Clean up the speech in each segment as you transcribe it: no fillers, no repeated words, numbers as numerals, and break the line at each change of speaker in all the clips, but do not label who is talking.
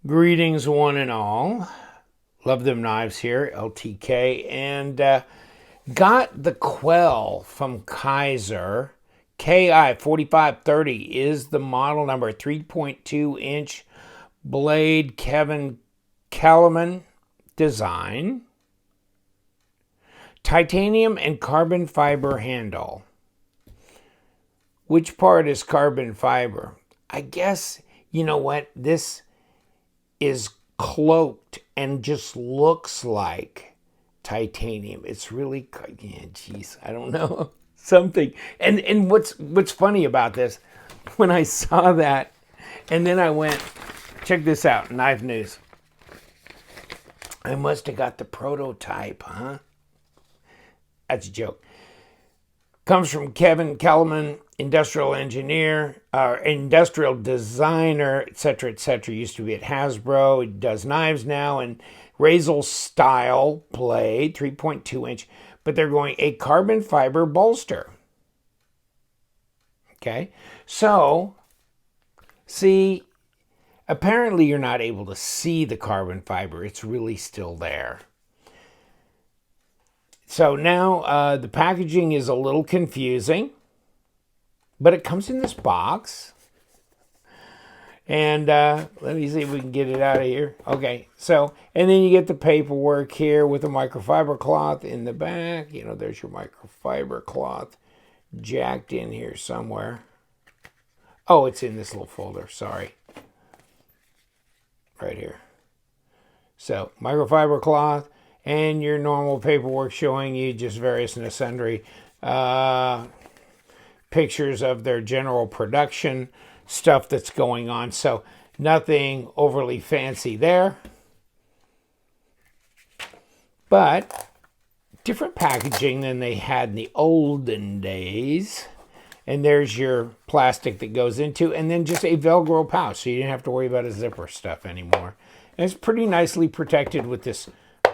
Greetings, one and all. Love them knives here, LTK, and got the Quell from Kizer. KI 4530 is the model number, 3.2-inch blade, Kevin Kellerman design. Titanium and carbon fiber handle. Which part is carbon fiber? I guess, you know what, this is cloaked and just looks like titanium. It's really, yeah, geez, I don't know, something. And what's funny about this, when I saw that, and then I went, check this out, Knife News. I must have got the prototype, huh? That's a joke. Comes from Kevin Kellerman, industrial engineer, industrial designer, etc., etc. Used to be at Hasbro. He does knives now, and Razel style blade, 3.2-inch. But they're going a carbon fiber bolster. Okay, so see, apparently you're not able to see the carbon fiber. It's really still there. So now the packaging is a little confusing, but it comes in this box. And let me see if we can get it out of here. Okay, so, and then you get the paperwork here with a microfiber cloth in the back. You know, there's your microfiber cloth jacked in here somewhere. Oh, it's in this little folder, sorry. Right here. So, microfiber cloth. And your normal paperwork showing you just various and sundry pictures of their general production stuff that's going on. So nothing overly fancy there. But different packaging than they had in the olden days. And there's your plastic that goes into, and then just a Velcro pouch, so you didn't have to worry about a zipper stuff anymore. And it's pretty nicely protected with this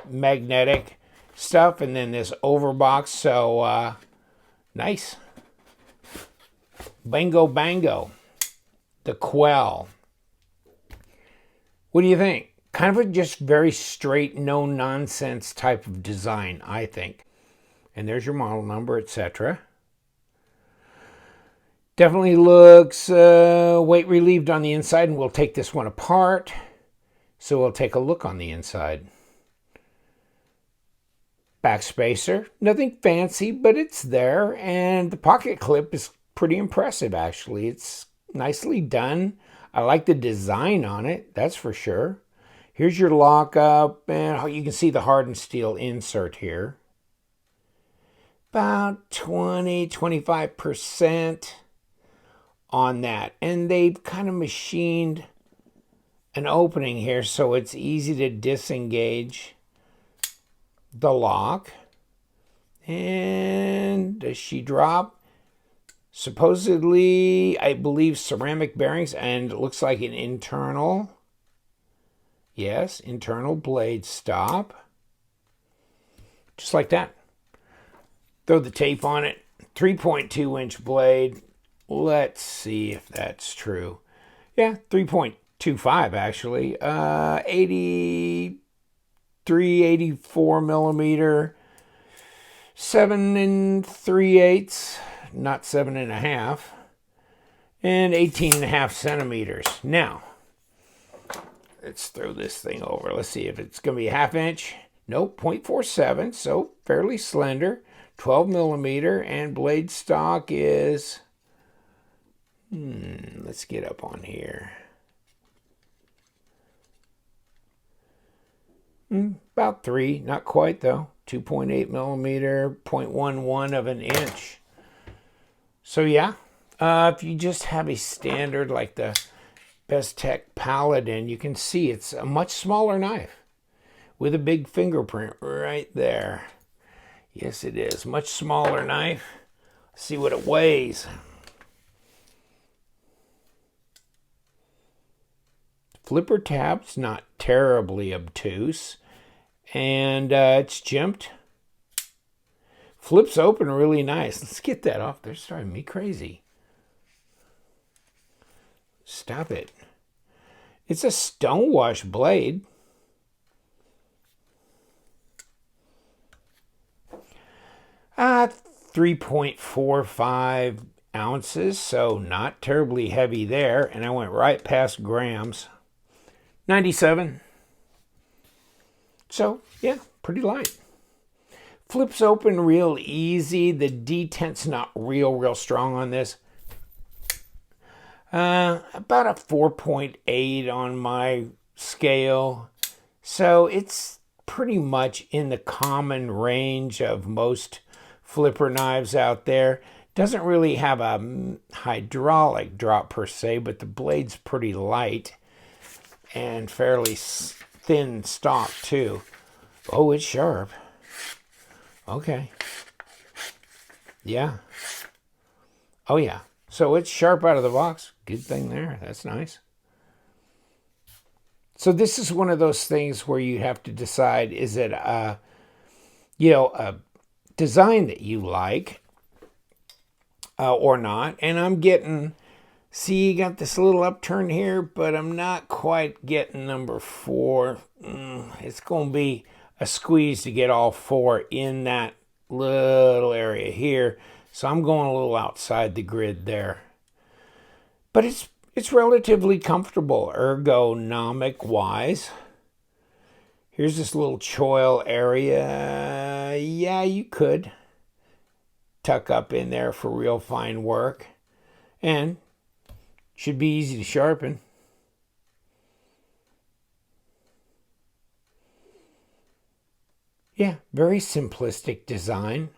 magnetic stuff, and then this overbox. So nice. Bango bango. The Quell. What do you think? Kind of a just very straight, no nonsense type of design, I think. And there's your model number, etc. Definitely looks weight relieved on the inside, and we'll take this one apart. So we'll take a look on the inside. Back spacer, nothing fancy, but it's there, and the pocket clip is pretty impressive, actually. It's nicely done. I like the design on it, that's for sure. Here's your lockup, and you can see the hardened steel insert here. About 20-25% on that, and they've kind of machined an opening here so it's easy to disengage the lock. And does she drop? Supposedly, I believe, ceramic bearings, and it looks like an internal, yes, internal blade stop. Just like that. Throw the tape on it. 3.2-inch blade. Let's see if that's true. Yeah, 3.25 actually. 84 millimeter, 7 3/8, not 7.5, and 18.5 centimeters. Now, let's throw this thing over. Let's see if it's going to be a 1/2 inch. Nope, 0.47, so fairly slender. 12 millimeter, and blade stock is, let's get up on here. About 3, not quite though. 2.8 millimeter, 0.11 of an inch. So yeah, if you just have a standard like the Best Tech Paladin, you can see it's a much smaller knife with a big fingerprint right there. Yes, it is. Much smaller knife. Let's see what it weighs. Flipper tab's not terribly obtuse, and it's jimped. Flips open really nice. Let's get that off. They're driving me crazy. Stop it. It's a stonewash blade. Uh, 3.45 ounces, so not terribly heavy there. And I went right past grams. 97. So, yeah, pretty light. Flips open real easy. The detent's not real strong on this. About a 4.8 on my scale. So it's pretty much in the common range of most flipper knives out there. Doesn't really have a hydraulic drop per se, but the blade's pretty light and fairly thin stock too. Oh, it's sharp. Okay. Yeah. Oh, yeah. So it's sharp out of the box. Good thing there. That's nice. So this is one of those things where you have to decide, is it a design that you like or not? And I'm getting, see, you got this little upturn here, but I'm not quite getting number 4. It's going to be a squeeze to get all 4 in that little area here. So I'm going a little outside the grid there. But it's relatively comfortable ergonomic wise. Here's this little choil area. Yeah, you could tuck up in there for real fine work. And should be easy to sharpen. Yeah, very simplistic design.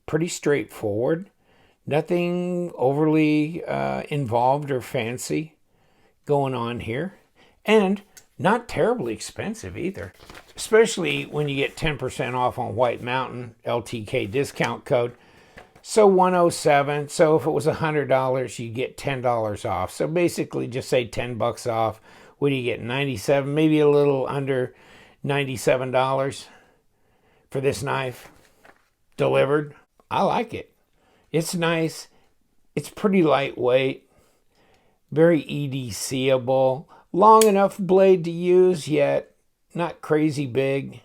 Pretty straightforward. Nothing overly involved or fancy going on here. And not terribly expensive either. Especially when you get 10% off on White Mountain LTK discount code. So 107. So if it was $100, you get $10 off. So basically just say $10 off. What do you get? 97, maybe a little under $97 for this knife delivered. I like it. It's nice. It's pretty lightweight. Very EDCable. Long enough blade to use, yet not crazy big.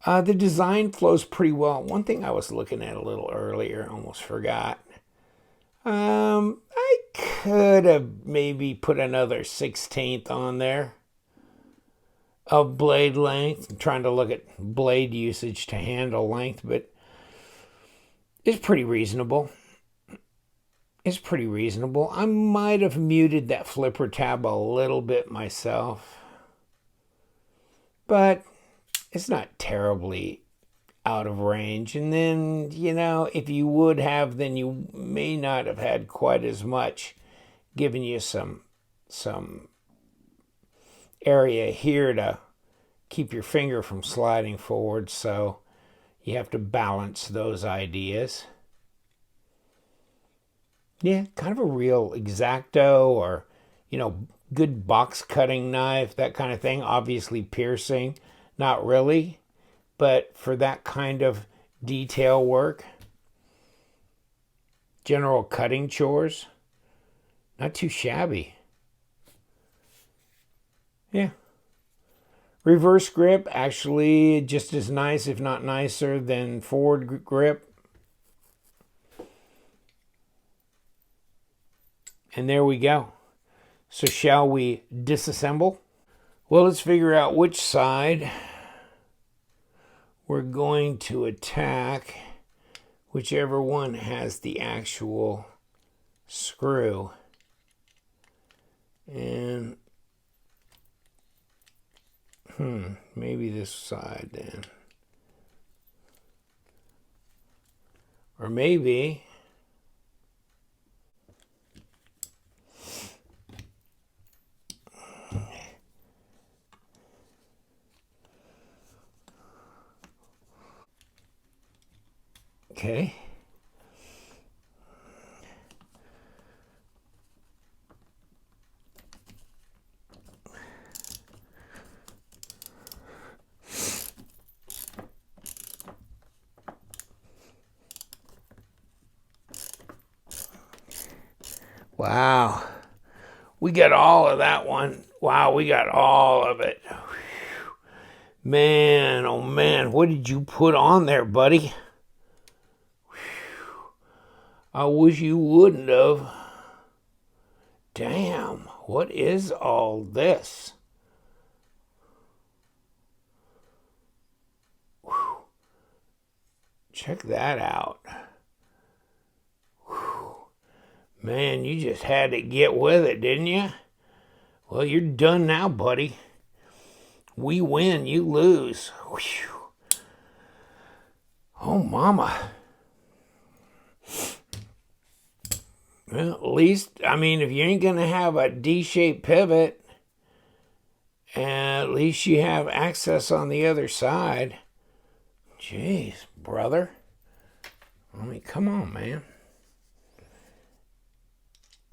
The design flows pretty well. One thing I was looking at a little earlier, almost forgot. I could have maybe put another 1/16 on there of blade length. I'm trying to look at blade usage to handle length, but it's pretty reasonable. It's pretty reasonable. I might have muted that flipper tab a little bit myself, but it's not terribly out of range. And then, if you would have, then you may not have had quite as much, giving you some area here to keep your finger from sliding forward. So you have to balance those ideas. Yeah, kind of a real X-Acto or, good box cutting knife, that kind of thing. Obviously piercing, not really, but for that kind of detail work, general cutting chores, not too shabby. Yeah. Reverse grip, actually just as nice, if not nicer, than forward grip. And there we go. So shall we disassemble? Well, let's figure out which side we're going to attack, whichever one has the actual screw. And maybe this side then. Or maybe okay. Wow. We got all of that one. Wow, we got all of it. Man, oh man, what did you put on there, buddy? I wish you wouldn't have. Damn, what is all this? Whew. Check that out. Whew. Man, you just had to get with it, didn't you? Well, you're done now, buddy. We win, you lose. Whew. Oh, mama. Well, at least, I mean, if you ain't going to have a D-shaped pivot, at least you have access on the other side. Jeez, brother. I mean, come on, man.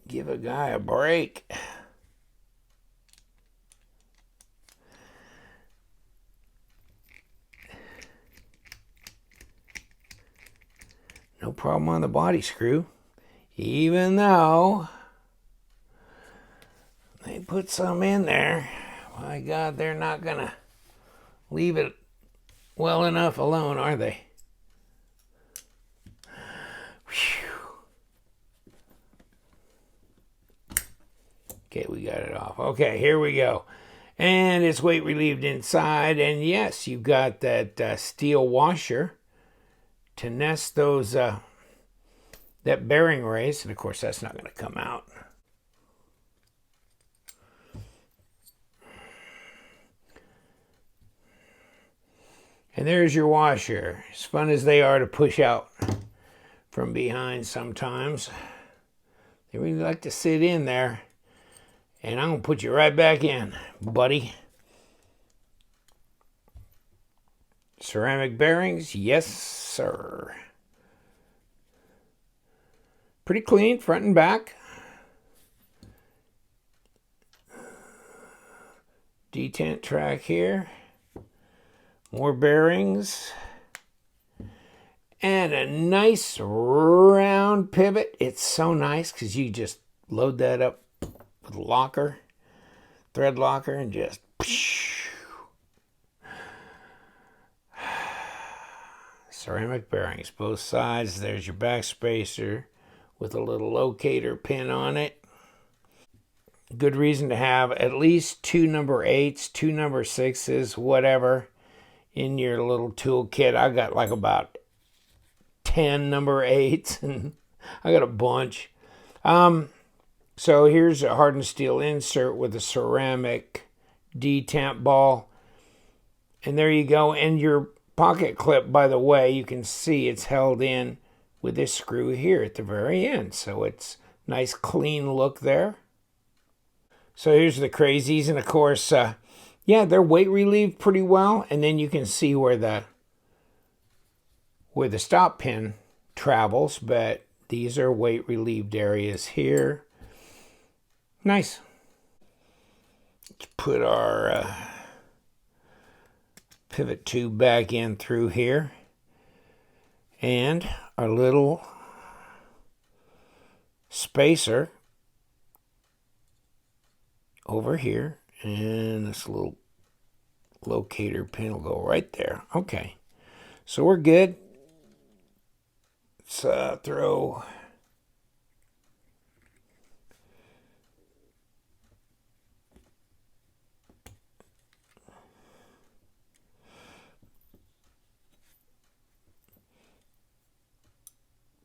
Give a guy a break. No problem on the body screw. Even though they put some in there, my God, they're not going to leave it well enough alone, are they? Whew. Okay, we got it off. Okay, here we go. And it's weight relieved inside. And yes, you've got that steel washer to nest those that bearing race. And of course, that's not going to come out. And there's your washer. As fun as they are to push out from behind sometimes, they really like to sit in there. And I'm going to put you right back in, buddy. Ceramic bearings, yes, sir. Pretty clean, front and back. Detent track here. More bearings. And a nice round pivot. It's so nice because you just load that up with a locker, thread locker, and just... Ceramic bearings, both sides. There's your back spacer with a little locator pin on it. Good reason to have at least 2 number 8s, 2 number 6s, whatever, in your little toolkit. I got like about 10 number 8s, and I got a bunch. So here's a hardened steel insert with a ceramic detent ball. And there you go. And your pocket clip, by the way, you can see it's held in with this screw here at the very end. So it's nice clean look there. So here's the crazies. And of course, yeah, they're weight relieved pretty well. And then you can see where the stop pin travels. But these are weight relieved areas here. Nice. Let's put our pivot tube back in through here. And our little spacer over here. And this little locator pin will go right there. Okay. So we're good. Let's throw...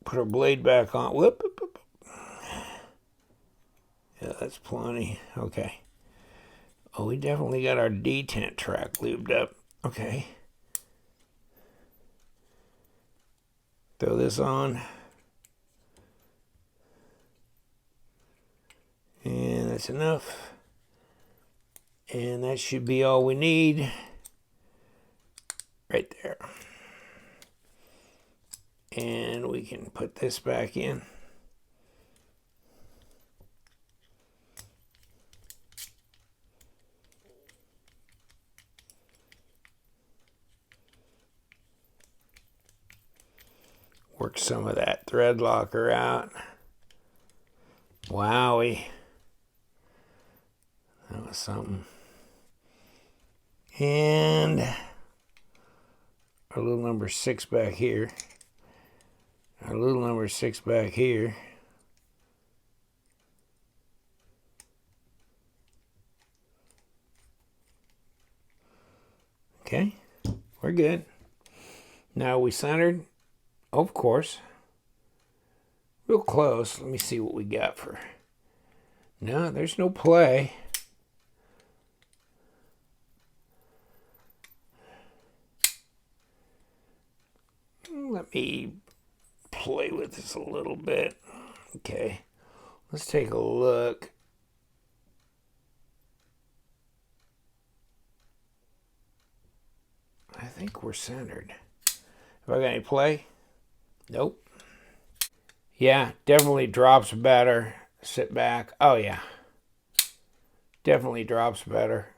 Put our blade back on. Whoop. Yeah, that's plenty. Okay. Oh, we definitely got our detent track lubed up. Okay. Throw this on. And that's enough. And that should be all we need. Right there. And we can put this back in. Work some of that thread locker out. Wowie. That was something. And our little number 6 back here. Our little number 6 back here. Okay, we're good. Now we centered, of course. Real close. Let me see what we got for. No, there's no play. Let me play with this a little bit. Okay, let's take a look. I think we're centered. Have I got any play? Nope. Yeah, definitely drops better. Sit back. Oh, yeah. Definitely drops better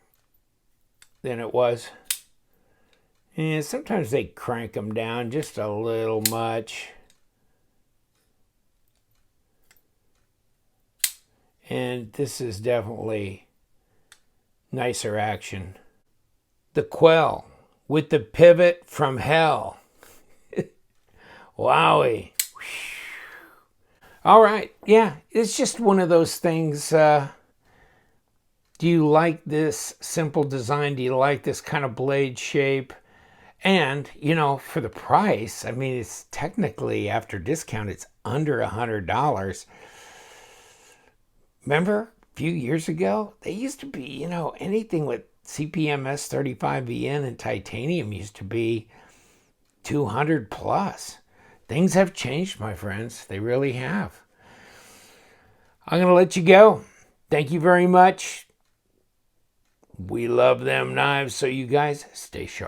than it was. And sometimes they crank them down just a little much. And this is definitely nicer action. The Quell with the pivot from hell. Wowie. All right. Yeah, it's just one of those things. Do you like this simple design? Do you like this kind of blade shape? And, you know, for the price, I mean, it's technically, after discount, it's under $100. Remember a few years ago, they used to be, you know, anything with CPMS 35VN and titanium used to be 200 plus. Things have changed, my friends. They really have. I'm going to let you go. Thank you very much. We love them knives, so you guys stay sharp.